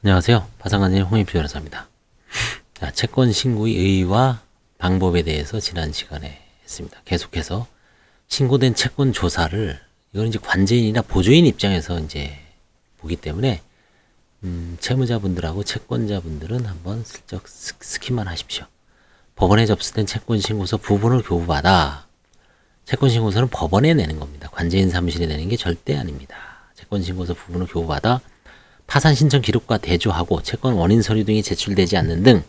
안녕하세요. 파산관님 홍익표 변호사입니다. 자, 채권 신고의 의의와 방법에 대해서 지난 시간에 했습니다. 계속해서 신고된 채권 조사를 이건 이제 관제인이나 보조인 입장에서 이제 보기 때문에 채무자분들하고 채권자분들은 한번 슬쩍 스킵만 하십시오. 법원에 접수된 채권 신고서 부분을 교부받아 채권 신고서는 법원에 내는 겁니다. 관제인 사무실에 내는 게 절대 아닙니다. 채권 신고서 부분을 교부받아 파산 신청 기록과 대조하고 채권 원인 서류 등이 제출되지 않는 등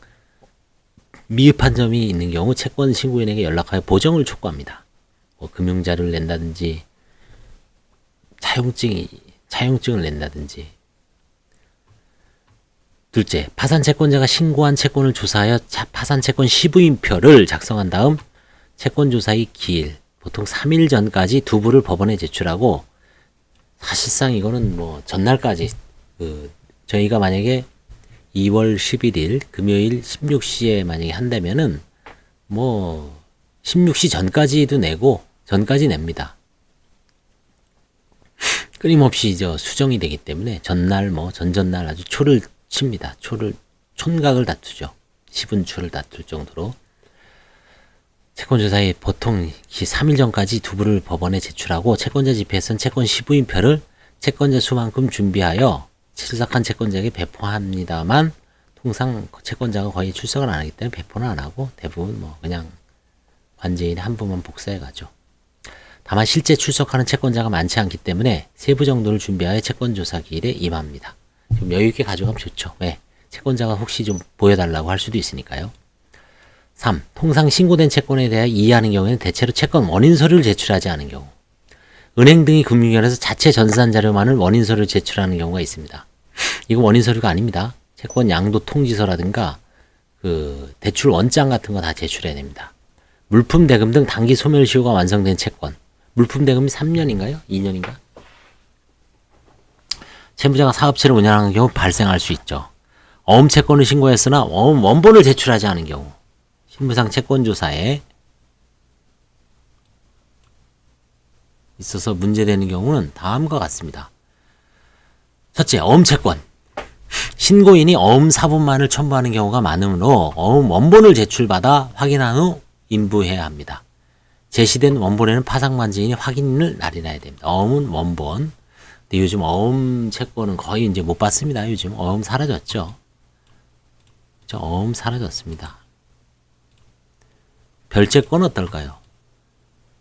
미흡한 점이 있는 경우 채권 신고인에게 연락하여 보정을 촉구합니다. 금융자료를 낸다든지 차용증을 낸다든지. 둘째, 파산 채권자가 신고한 채권을 조사하여 파산 채권 시부인표를 작성한 다음 채권 조사의 기일, 보통 3일 전까지 두부를 법원에 제출하고, 사실상 이거는 뭐 전날까지 저희가 만약에 2월 11일 금요일 16시에 만약에 한다면은 뭐 16시 전까지도 내고 전까지 냅니다. 끊임없이 수정이 되기 때문에 전날 뭐 전전날 아주 초를 칩니다. 촌각을 다투죠. 시분초를 다툴 정도로. 채권조사에 보통 3일 전까지 두부를 법원에 제출하고 채권자 집회에서는 채권 시부인표를 채권자 수만큼 준비하여 출석한 채권자에게 배포합니다만, 통상 채권자가 거의 출석을 안 하기 때문에 배포는 안 하고 대부분 뭐 그냥 관제인이 한 분만 복사해 가죠. 다만 실제 출석하는 채권자가 많지 않기 때문에 세부 정도를 준비하여 채권조사 기일에 임합니다. 좀 여유 있게 가져가면 좋죠. 왜? 채권자가 혹시 좀 보여달라고 할 수도 있으니까요. 3. 통상 신고된 채권에 대해 이의하는 경우에는 대체로 채권 원인 서류를 제출하지 않은 경우, 은행 등이 금융기관에서 자체 전산 자료만을 원인 서류를 제출하는 경우가 있습니다. 이거 원인 서류가 아닙니다. 채권 양도 통지서라든가 대출 원장 같은 거 다 제출해야 됩니다. 물품 대금 등 단기 소멸시효가 완성된 채권, 물품 대금이 3년인가요? 2년인가? 채무자가 사업체를 운영하는 경우 발생할 수 있죠. 어음 채권을 신고했으나 어음 원본을 제출하지 않은 경우, 실무상 채권조사에 있어서 문제되는 경우는 다음과 같습니다. 첫째, 어음 채권. 신고인이 어음 사본만을 첨부하는 경우가 많으므로 어음 원본을 제출받아 확인한 후 인부해야 합니다. 제시된 원본에는 파산관제인이 확인을 날인해야 됩니다. 어음은 원본. 근데 요즘 어음 채권은 거의 이제 못 봤습니다. 요즘 어음 사라졌죠. 어음 사라졌습니다. 별채권 어떨까요?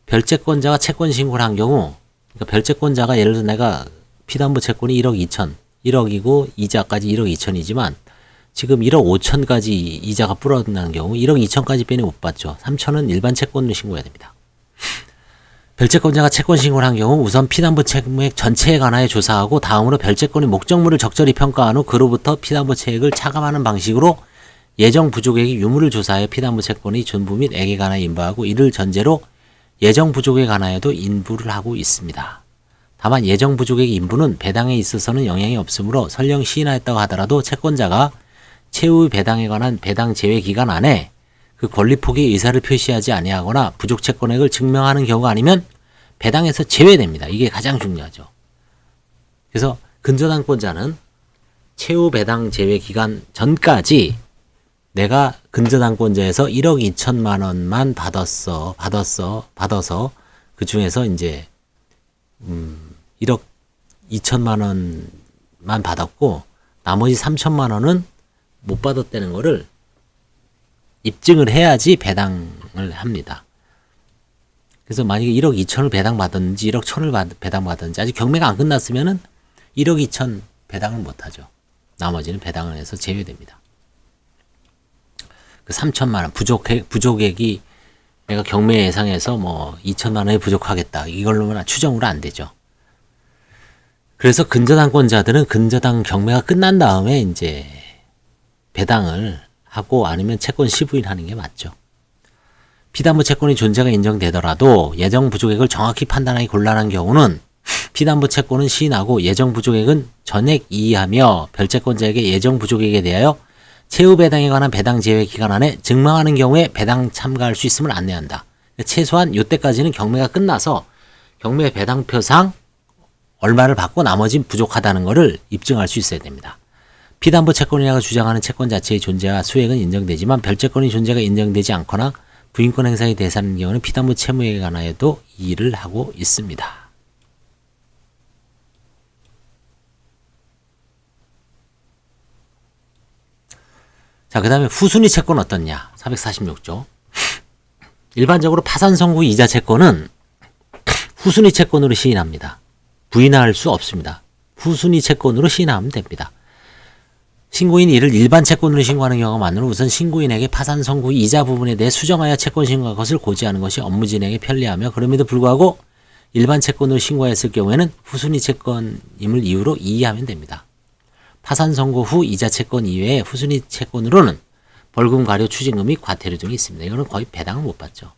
별채권자가 채권 신고를 한 경우, 그러니까 별채권자가 예를 들어 내가 피담보 채권이 1억 2천, 1억이고 이자까지 1억 2천이지만 지금 1억 5천까지 이자가 불어나는 경우 1억 2천까지 빼내 못 받죠. 3천은 일반 채권을 신고해야 됩니다. 별채권자가 채권 신고를 한 경우 우선 피담보 채무액 전체에 관하여 조사하고 다음으로 별채권의 목적물을 적절히 평가한 후 그로부터 피담보 채액을 차감하는 방식으로 예정 부족액의 유무를 조사하여 피담보 채권의 존부 및 액에 관하여 인부하고, 이를 전제로 예정 부족에 관하여도 인부를 하고 있습니다. 다만 예정 부족액의 인부는 배당에 있어서는 영향이 없으므로 설령 시인하였다고 하더라도 채권자가 채무 배당에 관한 배당 제외 기간 안에 그 권리 포기의 의사를 표시하지 아니하거나 부족 채권액을 증명하는 경우가 아니면 배당에서 제외됩니다. 이게 가장 중요하죠. 그래서 근저당권자는 채무 배당 제외 기간 전까지 내가 근저당권자에서 1억 2천만 원만 받아서 그 중에서 이제 1억 2천만 원만 받았고 나머지 3천만 원은 못 받았다는 거를 입증을 해야지 배당을 합니다. 그래서 만약에 1억 2천을 배당받았는지 1억 1천을 배당받았는지 아직 경매가 안 끝났으면은 1억 2천 배당을 못 하죠. 나머지는 배당을 해서 제외됩니다. 그 3천만 원 부족액이 내가 경매 예상해서 뭐 2천만 원에 부족하겠다, 이걸로는 추정으로 안 되죠. 그래서 근저당권자들은 근저당 경매가 끝난 다음에 이제 배당을 하고 아니면 채권 시부인하는 게 맞죠. 피담보 채권의 존재가 인정되더라도 예정 부족액을 정확히 판단하기 곤란한 경우는 피담보 채권은 시인하고 예정 부족액은 전액 이의하며 별채권자에게 예정 부족액에 대하여 채무 배당에 관한 배당 제외 기간 안에 증명하는 경우에 배당 참가할 수 있음을 안내한다. 최소한 이때까지는 경매가 끝나서 경매 배당표상 얼마를 받고 나머지는 부족하다는 것을 입증할 수 있어야 됩니다. 피담보 채권이라고 주장하는 채권 자체의 존재와 수액은 인정되지만 별채권의 존재가 인정되지 않거나 부인권 행사의 대상인 경우는 피담보 채무에 관하여도 이의를 하고 있습니다. 자, 그 다음에 후순위 채권 어떻냐? 446조. 일반적으로 파산 선고 이자 채권은 후순위 채권으로 시인합니다. 부인할 수 없습니다. 후순위 채권으로 시인하면 됩니다. 신고인이 이를 일반 채권으로 신고하는 경우가 많으므로 우선 신고인에게 파산 선고 이자 부분에 대해 수정하여 채권 신고할 것을 고지하는 것이 업무 진행에 편리하며 그럼에도 불구하고 일반 채권으로 신고했을 경우에는 후순위 채권임을 이유로 이의하면 됩니다. 파산 선고 후 이자 채권 이외에 후순위 채권으로는 벌금, 과료, 추징금 및 과태료 등이 있습니다. 이거는 거의 배당을 못 받죠.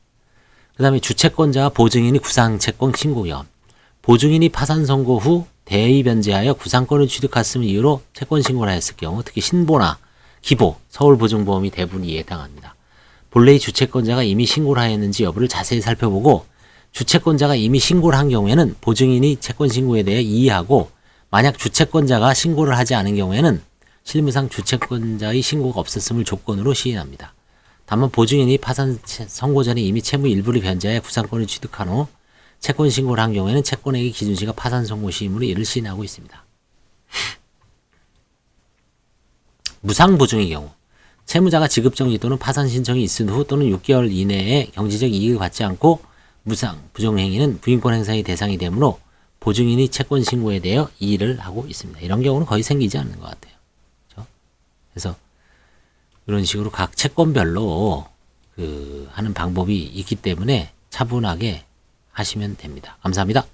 그 다음에 주채권자와 보증인이 구상채권 신고 경험. 보증인이 파산 선고 후 대의 변제하여 구상권을 취득했음을 이유로 채권 신고를 하였을 경우 특히 신보나 기보, 서울보증보험이 대부분 이에 해당합니다. 본래의 주채권자가 이미 신고를 하였는지 여부를 자세히 살펴보고 주채권자가 이미 신고를 한 경우에는 보증인이 채권 신고에 대해 이의하고 만약 주채권자가 신고를 하지 않은 경우에는 실무상 주채권자의 신고가 없었음을 조건으로 시인합니다. 다만 보증인이 파산 선고 전에 이미 채무 일부를 변제하여 구상권을 취득한 후 채권 신고를 한 경우에는 채권액의 기준시가 파산 선고 시임으로 이를 시인하고 있습니다. 무상보증의 경우 채무자가 지급정지 또는 파산 신청이 있은 후 또는 6개월 이내에 경제적 이익을 받지 않고 무상 부정 행위는 부인권 행사의 대상이 되므로 보증인이 채권 신고에 대하여 이의를 하고 있습니다. 이런 경우는 거의 생기지 않는 것 같아요. 그렇죠? 그래서 이런 식으로 각 채권별로 하는 방법이 있기 때문에 차분하게 하시면 됩니다. 감사합니다.